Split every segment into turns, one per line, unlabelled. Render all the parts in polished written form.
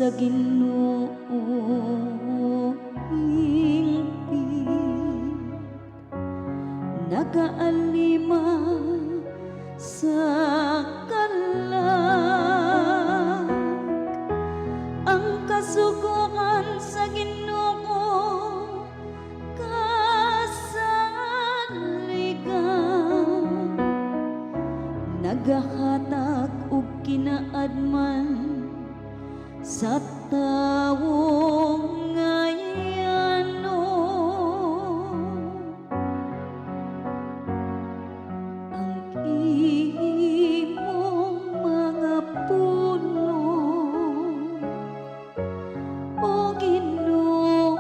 sa Ginoo hingpit, nagaalima sa kalag, ang kasuguan sa Ginoo kasaligan, nagahatag og kinaadman sa tawong ngayano. Ang imong mga puno, o Ginoo,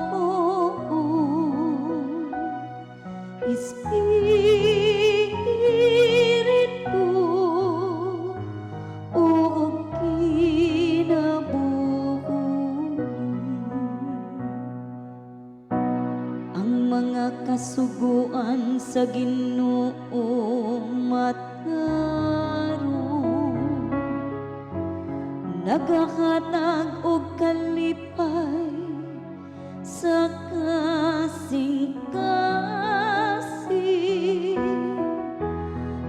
Espiritu o mga kasuguan sa Ginoo matarong, nagahatag og kalipay sa kasing-kasing,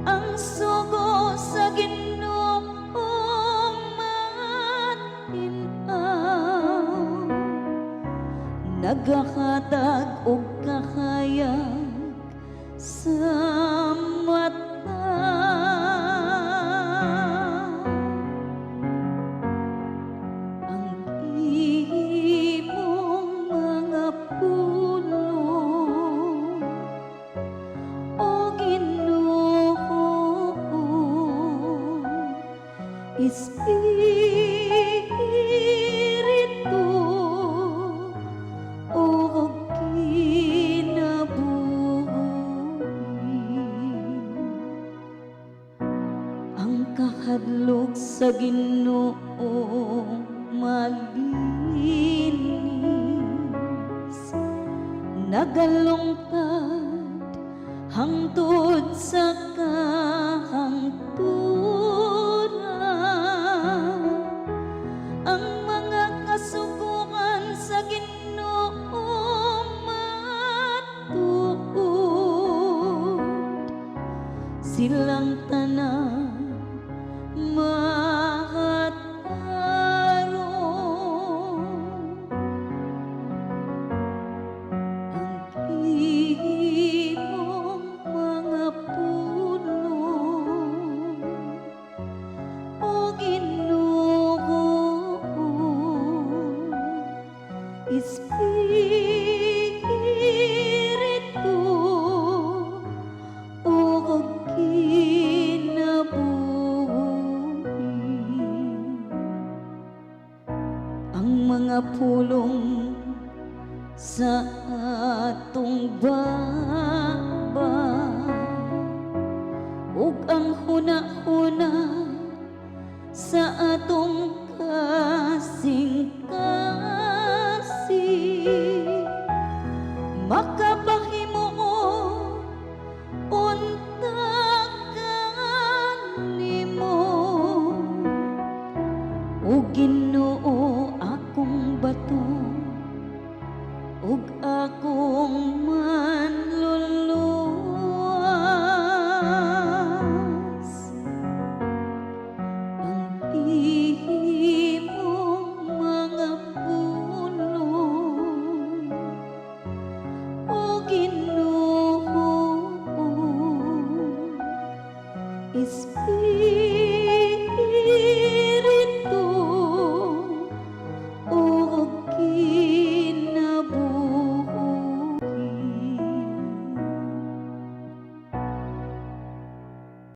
ang sugo sa Ginoo matinaw, nagahatag og kahayag sa mata. Ang imong mga puno, o Ginoo, Espiritu o kahadlok sa Ginoo malinis, nagalungtad hangtod sa kahangturan, ang mga kasuguan sa Ginoo matuod, silang tanan mahatarong. Ang imong mga puno, o Ginoo, Espiritu o ang mga pulong sa atong bahay